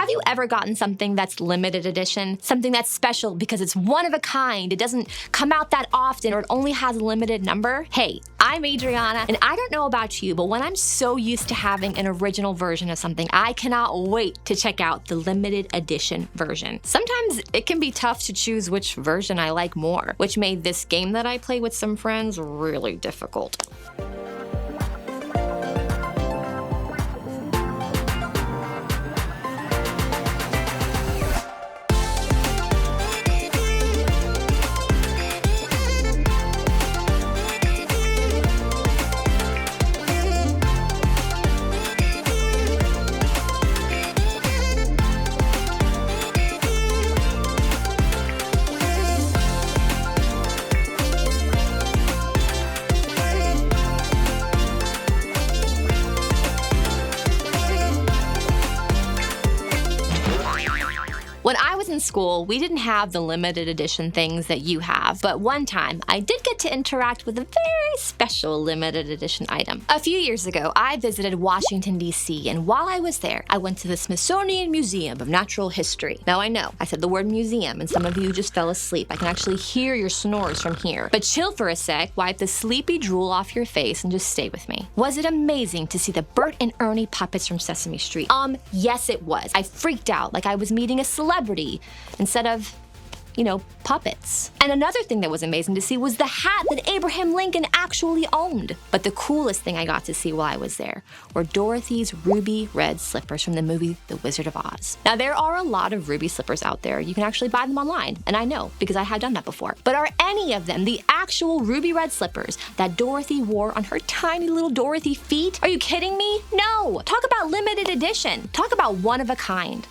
Have you ever gotten something that's limited edition? Something that's special because it's one of a kind, it doesn't come out that often, or it only has a limited number? Hey, I'm Adriana, and I don't know about you, but when I'm so used to having an original version of something, I cannot wait to check out the limited edition version. Sometimes it can be tough to choose which version I like more, which made this game that I play with some friends really difficult. When I was in school, we didn't have the limited edition things that you have, but one time I did get to interact with a very special limited edition item. A few years ago, I visited Washington, D.C., and while I was there, I went to the Smithsonian Museum of Natural History. Now I know, I said the word museum, and some of you just fell asleep. I can actually hear your snores from here. But chill for a sec, wipe the sleepy drool off your face, and just stay with me. Was it amazing to see the Bert and Ernie puppets from Sesame Street? Yes it was. I freaked out like I was meeting a celebrity instead of, puppets. And another thing that was amazing to see was the hat that Abraham Lincoln actually owned. But the coolest thing I got to see while I was there were Dorothy's ruby red slippers from the movie The Wizard of Oz. Now, there are a lot of ruby slippers out there. You can actually buy them online, and I know because I have done that before. But are any of them the actual ruby red slippers that Dorothy wore on her tiny little Dorothy feet? Are you kidding me? No! Talk about limited edition. Talk about one of a kind.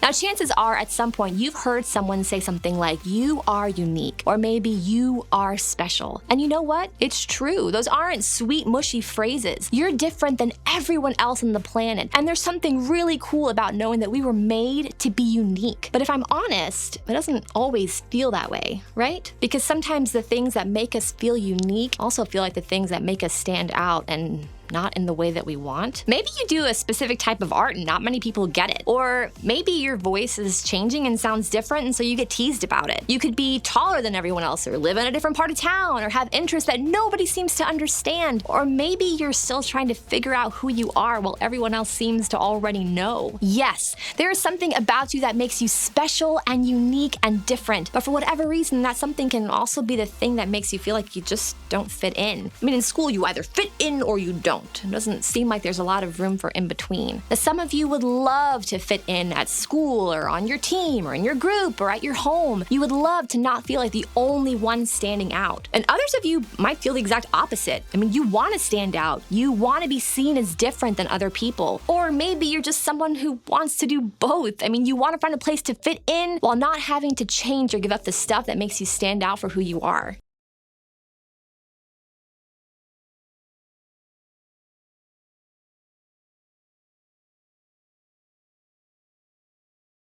Now, chances are at some point you've heard someone say something like, you are unique, or maybe you are special. And you know what? It's true. Those aren't sweet, mushy phrases. You're different than everyone else on the planet. And there's something really cool about knowing that we were made to be unique. But if I'm honest, it doesn't always feel that way, right? Because sometimes the things that make us feel unique also feel like the things that make us stand out and not in the way that we want. Maybe you do a specific type of art and not many people get it. Or maybe your voice is changing and sounds different and so you get teased about it. You could be taller than everyone else or live in a different part of town or have interests that nobody seems to understand. Or maybe you're still trying to figure out who you are while everyone else seems to already know. Yes, there is something about you that makes you special and unique and different. But for whatever reason, that something can also be the thing that makes you feel like you just don't fit in. I mean, in school, you either fit in or you don't. It doesn't seem like there's a lot of room for in between. Now, some of you would love to fit in at school or on your team or in your group or at your home. You would love to not feel like the only one standing out. And others of you might feel the exact opposite. I mean, you want to stand out. You want to be seen as different than other people. Or maybe you're just someone who wants to do both. I mean, you want to find a place to fit in while not having to change or give up the stuff that makes you stand out for who you are.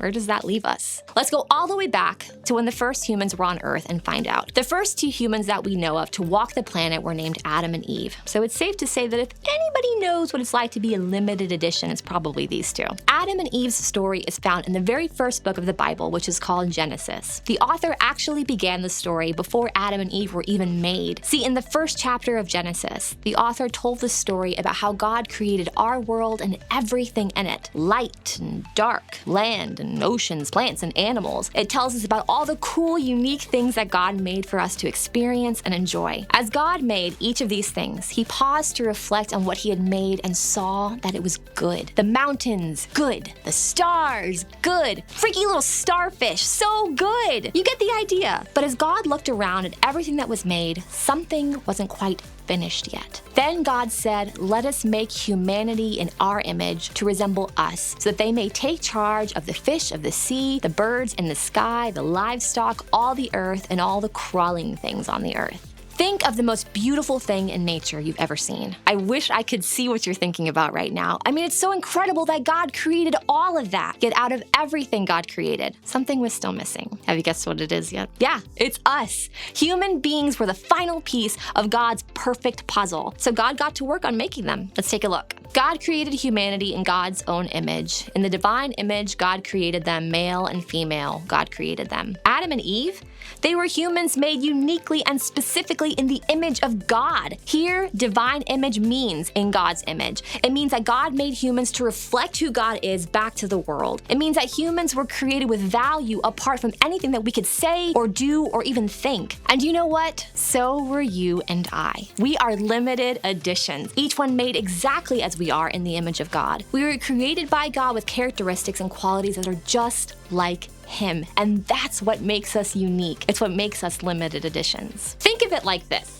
Where does that leave us? Let's go all the way back to when the first humans were on Earth and find out. The first two humans that we know of to walk the planet were named Adam and Eve. So it's safe to say that if anybody knows what it's like to be a limited edition, it's probably these two. Adam and Eve's story is found in the very first book of the Bible, which is called Genesis. The author actually began the story before Adam and Eve were even made. See, in the first chapter of Genesis, the author told the story about how God created our world and everything in it. Light and dark, land and oceans, plants, and animals. It tells us about all the cool, unique things that God made for us to experience and enjoy. As God made each of these things, he paused to reflect on what he had made and saw that it was good. The mountains, good. The stars, good. Freaky little starfish, so good. You get the idea. But as God looked around at everything that was made, something wasn't quite finished yet. Then God said, let us make humanity in our image to resemble us, so that they may take charge of the fish of the sea, the birds in the sky, the livestock, all the earth, and all the crawling things on the earth. Think of the most beautiful thing in nature you've ever seen. I wish I could see what you're thinking about right now. I mean, it's so incredible that God created all of that. Yet out of everything God created, something was still missing. Have you guessed what it is yet? Yeah, it's us. Human beings were the final piece of God's perfect puzzle. So God got to work on making them. Let's take a look. God created humanity in God's own image. In the divine image, God created them, male and female. God created them. Adam and Eve, they were humans made uniquely and specifically in the image of God. Here, divine image means in God's image. It means that God made humans to reflect who God is back to the world. It means that humans were created with value apart from anything that we could say or do or even think. And you know what? So were you and I. We are limited editions, each one made exactly as we are in the image of God. We were created by God with characteristics and qualities that are just like Him. And that's what makes us unique. It's what makes us limited editions. Think of it like this.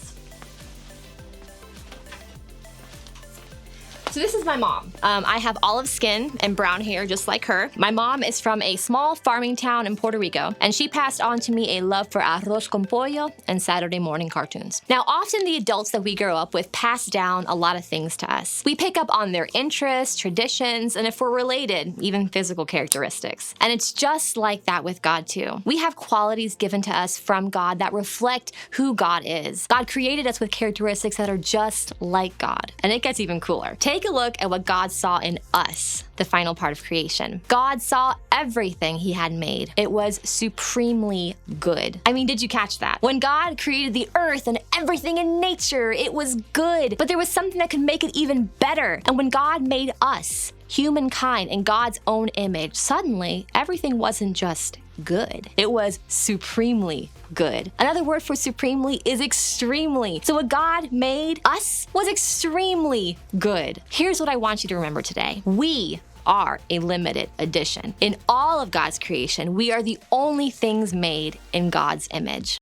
So this is my mom. I have olive skin and brown hair just like her. My mom is from a small farming town in Puerto Rico, and she passed on to me a love for arroz con pollo and Saturday morning cartoons. Now, often the adults that we grow up with pass down a lot of things to us. We pick up on their interests, traditions, and if we're related, even physical characteristics. And it's just like that with God too. We have qualities given to us from God that reflect who God is. God created us with characteristics that are just like God. And it gets even cooler. Take a look at what God saw in us, the final part of creation. God saw everything He had made. It was supremely good. I mean, did you catch that? When God created the earth and everything in nature, it was good. But there was something that could make it even better. And when God made us, humankind, in God's own image, suddenly everything wasn't just good. It was supremely good. Another word for supremely is extremely. So what God made us was extremely good. Here's what I want you to remember today. We are a limited edition. In all of God's creation, we are the only things made in God's image.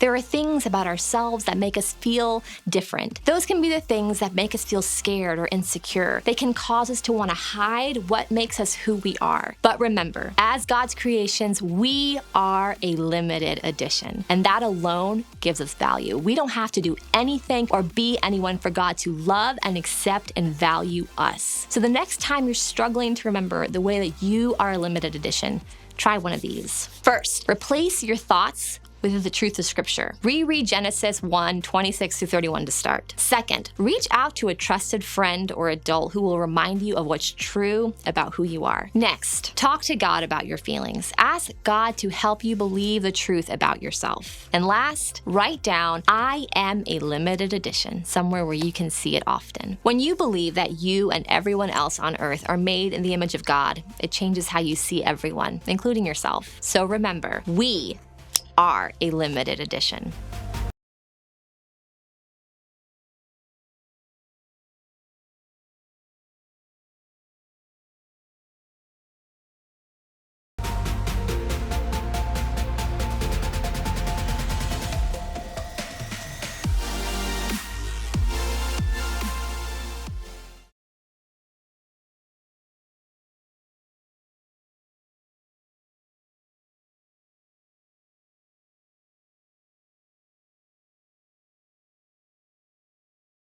There are things about ourselves that make us feel different. Those can be the things that make us feel scared or insecure. They can cause us to want to hide what makes us who we are. But remember, as God's creations, we are a limited edition, and that alone gives us value. We don't have to do anything or be anyone for God to love and accept and value us. So the next time you're struggling to remember the way that you are a limited edition, try one of these. First, replace your thoughts with the truth of Scripture. Reread Genesis 1:26-31 to start. Second, reach out to a trusted friend or adult who will remind you of what's true about who you are. Next, talk to God about your feelings. Ask God to help you believe the truth about yourself. And last, write down, I am a limited edition, somewhere where you can see it often. When you believe that you and everyone else on earth are made in the image of God, it changes how you see everyone, including yourself. So remember, we are a limited edition.